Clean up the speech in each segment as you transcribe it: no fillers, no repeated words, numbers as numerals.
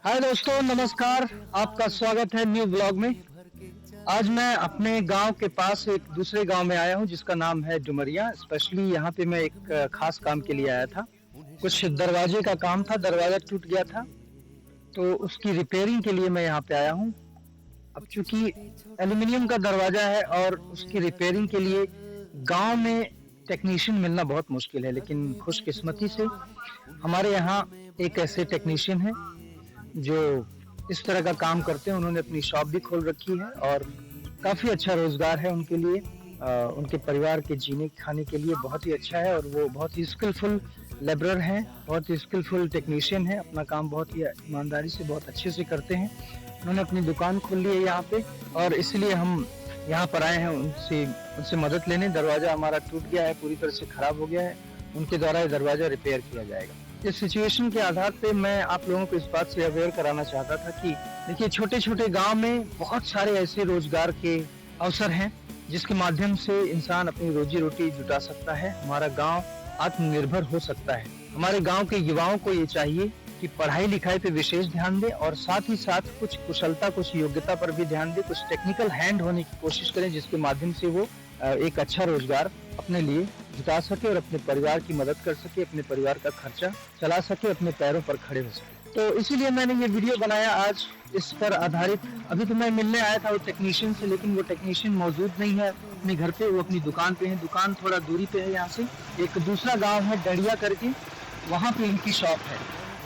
हाय दोस्तों, नमस्कार। आपका स्वागत है न्यू ब्लॉग में। आज मैं अपने गांव के पास एक दूसरे गांव में आया हूं जिसका नाम है डुमरिया। स्पेशली यहां पे मैं एक खास काम के लिए आया था। कुछ दरवाजे का काम था, दरवाजा टूट गया था तो उसकी रिपेयरिंग के लिए मैं यहाँ पे आया हूँ। अब चूंकि एल्यूमिनियम का दरवाजा है और उसकी रिपेयरिंग के लिए गांव में टेक्नीशियन मिलना बहुत मुश्किल है, लेकिन खुशकिस्मती से हमारे यहाँ एक ऐसे टेक्नीशियन हैं जो इस तरह का काम करते हैं। उन्होंने अपनी शॉप भी खोल रखी है और काफ़ी अच्छा रोज़गार है उनके लिए। उनके परिवार के जीने खाने के लिए बहुत ही अच्छा है और वो बहुत ही स्किलफुल लेबरर हैं, बहुत ही स्किलफुल टेक्नीशियन हैं। अपना काम बहुत ही ईमानदारी से, बहुत अच्छे से करते हैं। उन्होंने अपनी दुकान खोल ली है यहाँ पे और इसलिए हम यहाँ पर आए हैं उनसे उनसे मदद लेने। दरवाज़ा हमारा टूट गया है, पूरी तरह से ख़राब हो गया है। उनके द्वारा ये दरवाज़ा रिपेयर किया जाएगा। इस सिचुएशन के आधार पे मैं आप लोगों को इस बात से अवेयर कराना चाहता था कि देखिए, छोटे छोटे गांव में बहुत सारे ऐसे रोजगार के अवसर हैं जिसके माध्यम से इंसान अपनी रोजी रोटी जुटा सकता है। हमारा गांव आत्मनिर्भर हो सकता है। हमारे गांव के युवाओं को ये चाहिए कि पढ़ाई लिखाई पे विशेष ध्यान दें और साथ ही साथ कुछ कुशलता, कुछ योग्यता पर भी ध्यान दें, कुछ टेक्निकल हैंड होने की कोशिश करें जिसके माध्यम से वो एक अच्छा रोजगार अपने लिए जुटा सके और अपने परिवार की मदद कर सके, अपने परिवार का खर्चा चला सके, अपने पैरों पर खड़े हो सके। तो इसीलिए मैंने ये वीडियो बनाया आज इस पर आधारित। अभी तो मैं मिलने आया था वो टेक्नीशियन से, लेकिन वो टेक्नीशियन मौजूद नहीं है अपने घर पे, वो अपनी दुकान पे है। दुकान थोड़ा दूरी पे है यहाँ से। एक दूसरा गाँव है डड़िया करके, वहाँ पे इनकी शॉप है।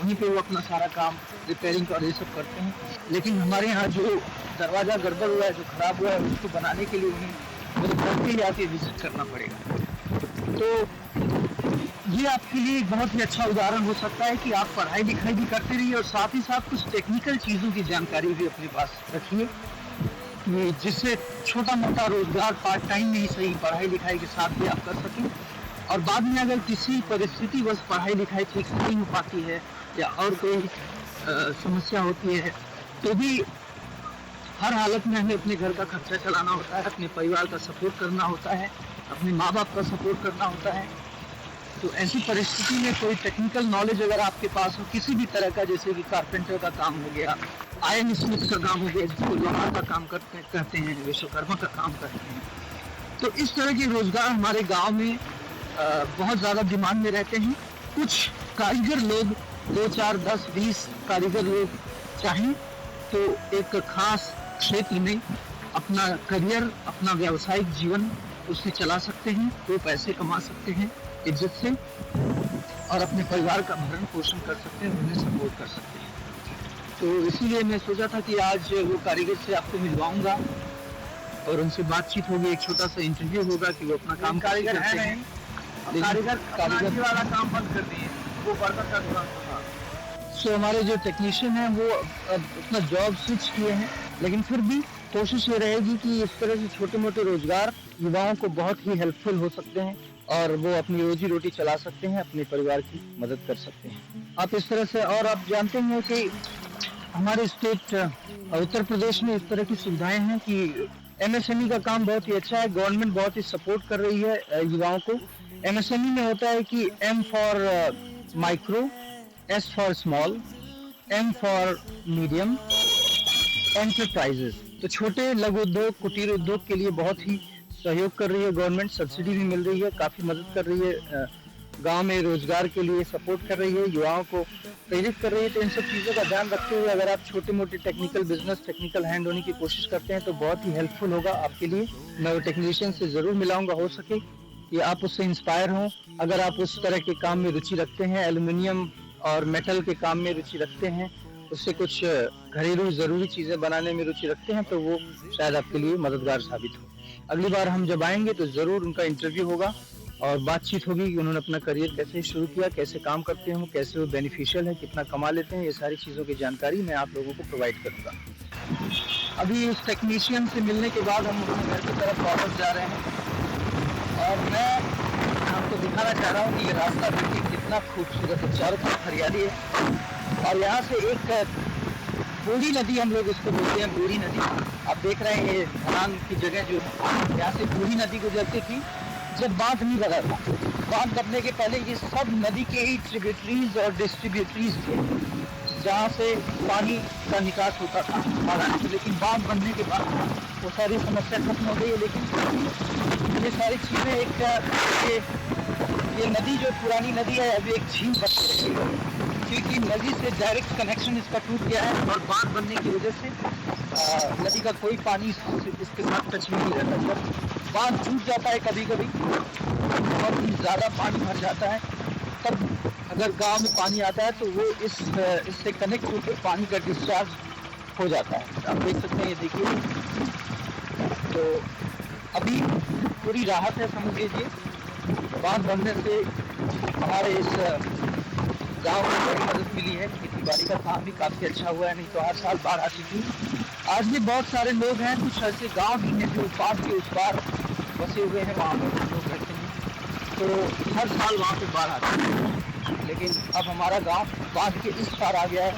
वहीं पे वो अपना सारा काम रिपेयरिंग और ये सब करते हैं। लेकिन हमारे यहाँ जो दरवाज़ा गड़बड़ हुआ है, जो खराब हुआ है, उसको बनाने के लिए उन्हें मेरे घर पे ही आके विजिट करना पड़ेगा। तो ये आपके लिए एक बहुत ही अच्छा उदाहरण हो सकता है कि आप पढ़ाई लिखाई भी करते रहिए और साथ ही साथ कुछ टेक्निकल चीज़ों की जानकारी भी अपने पास रखिए, जिससे छोटा मोटा रोजगार पार्ट टाइम में ही सही पढ़ाई लिखाई के साथ भी आप कर सकें। और बाद में अगर किसी परिस्थिति बस पढ़ाई लिखाई ठीक से नहीं हो पाती है या और कोई समस्या होती है तो भी हर हालत में हमें अपने घर का खर्चा चलाना होता है, अपने परिवार का सपोर्ट करना होता है, अपने माँ बाप का सपोर्ट करना होता है। तो ऐसी परिस्थिति में कोई टेक्निकल नॉलेज अगर आपके पास हो किसी भी तरह का, जैसे कि कारपेंटर का काम हो गया, आयरन स्मिथ का काम हो गया, जिसको लोहार का काम कहते हैं, विश्वकर्मा का काम करते हैं, तो इस तरह के रोजगार हमारे गांव में बहुत ज़्यादा डिमांड में रहते हैं। कुछ कारीगर लोग 2, 4, 10, 20 कारीगर लोग चाहें तो एक खास क्षेत्र में अपना करियर, अपना व्यावसायिक जीवन उससे चला सकते हैं, तो पैसे कमा सकते हैं इज्जत से और अपने परिवार का भरण पोषण कर सकते हैं, उन्हें सपोर्ट कर सकते हैं। तो इसीलिए मैं सोचा था कि आज वो कारीगर से आपको मिलवाऊंगा और उनसे बातचीत होगी, एक छोटा सा इंटरव्यू होगा कि वो अपना काम कारीगर है नहीं, कारीगर वाला काम बंद कर दिए, वो बर्तन का दुकान था। सो हमारे जो टेक्नीशियन हैं वो अपना जॉब स्विच किए हैं, लेकिन फिर भी कोशिश ये रहेगी कि इस तरह से छोटे मोटे रोजगार युवाओं को बहुत ही हेल्पफुल हो सकते हैं और वो अपनी रोजी रोटी चला सकते हैं, अपने परिवार की मदद कर सकते हैं। आप इस तरह से, और आप जानते हैं कि हमारे स्टेट उत्तर प्रदेश में इस तरह की सुविधाएं हैं कि एमएसएमई का काम बहुत ही अच्छा है। गवर्नमेंट बहुत ही सपोर्ट कर रही है युवाओं को। एमएसएमई में होता है कि M for micro, S for small, M for medium enterprises. तो छोटे लघु उद्योग, कुटीर उद्योग के लिए बहुत ही सहयोग कर रही है गवर्नमेंट, सब्सिडी भी मिल रही है, काफ़ी मदद कर रही है, गांव में रोजगार के लिए सपोर्ट कर रही है, युवाओं को प्रेरित कर रही है। तो इन सब चीज़ों का ध्यान रखते हुए अगर आप छोटे मोटे टेक्निकल बिजनेस, टेक्निकल हैंड होने की कोशिश करते हैं तो बहुत ही हेल्पफुल होगा आपके लिए। मैं वो टेक्नीशियन से ज़रूर मिलाऊंगा, हो सके कि आप उससे इंस्पायर हों। अगर आप उस तरह के काम में रुचि रखते हैं, एल्यूमिनियम और मेटल के काम में रुचि रखते हैं, उससे कुछ घरेलू ज़रूरी चीज़ें बनाने में रुचि रखते हैं, तो वो शायद आपके लिए मददगार साबित हो। अगली बार हम जब आएंगे तो ज़रूर उनका इंटरव्यू होगा और बातचीत होगी कि उन्होंने अपना करियर कैसे शुरू किया, कैसे काम करते हैं, कैसे वो बेनिफिशियल है, कितना कमा लेते हैं। ये सारी चीज़ों की जानकारी मैं आप लोगों को प्रोवाइड करूँगा। अभी उस टेक्नीशियन से मिलने के बाद हम अपने घर की तरफ वापस जा रहे हैं और मैं आपको दिखाना चाह रहा हूँ कि ये रास्ता देखिए कितना खूबसूरत है, चारों तरफ हरियाली है और यहाँ से एक बूढ़ी नदी, हम लोग इसको बोलते हैं बूढ़ी नदी। आप देख रहे हैं ये ढलान की जगह जो है, यहाँ से बूढ़ी नदी गुजरती थी जब बांध नहीं बना था। बांध बनने के पहले ये सब नदी के ही ट्रिब्यूटरीज और डिस्ट्रीब्यूटरीज थे। जहाँ से पानी का निकास होता था हमारा, लेकिन बांध बनने के बाद वो सारी समस्या खत्म हो गई है। लेकिन ये सारी चीज़ें ये नदी जो पुरानी नदी है अभी एक झील बन के रही है, क्योंकि नदी से डायरेक्ट कनेक्शन इसका टूट गया है और बांध बनने की वजह से नदी का कोई पानी इसके साथ टच नहीं रहता। जब बांध टूट जाता है कभी कभी और ज़्यादा पानी भर जाता है, तब अगर गांव में पानी आता है तो वो इससे कनेक्ट होकर पानी का डिस्चार्ज हो जाता है। आप देख सकते हैं, ये देखिए, तो अभी पूरी राहत है समझ लीजिए। बांध बनने से हमारे इस गांव को बड़ी मदद मिली है, खेती बाड़ी का काम भी काफ़ी अच्छा हुआ है, नहीं तो हर साल बाढ़ आती थी। आज भी बहुत सारे लोग हैं, कुछ ऐसे गांव भी हैं जो बाढ़ के उस पार बसे हुए हैं, वहाँ पर लोग रहते हैं, तो हर साल वहाँ पे बाढ़ आती है। लेकिन अब हमारा गांव बाढ़ के इस पार आ गया है,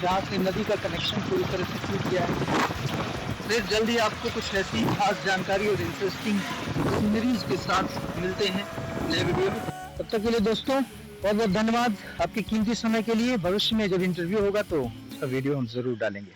जहाँ से नदी का कनेक्शन पूरी तरह से टूट गया है। फिर जल्दी आपको कुछ ऐसी खास जानकारी और इंटरेस्टिंग सीनरीज के साथ मिलते हैं नए वीडियो में। तब तक के लिए दोस्तों बहुत बहुत धन्यवाद आपके कीमती समय के लिए। भविष्य में जब इंटरव्यू होगा तो उसका वीडियो हम जरूर डालेंगे।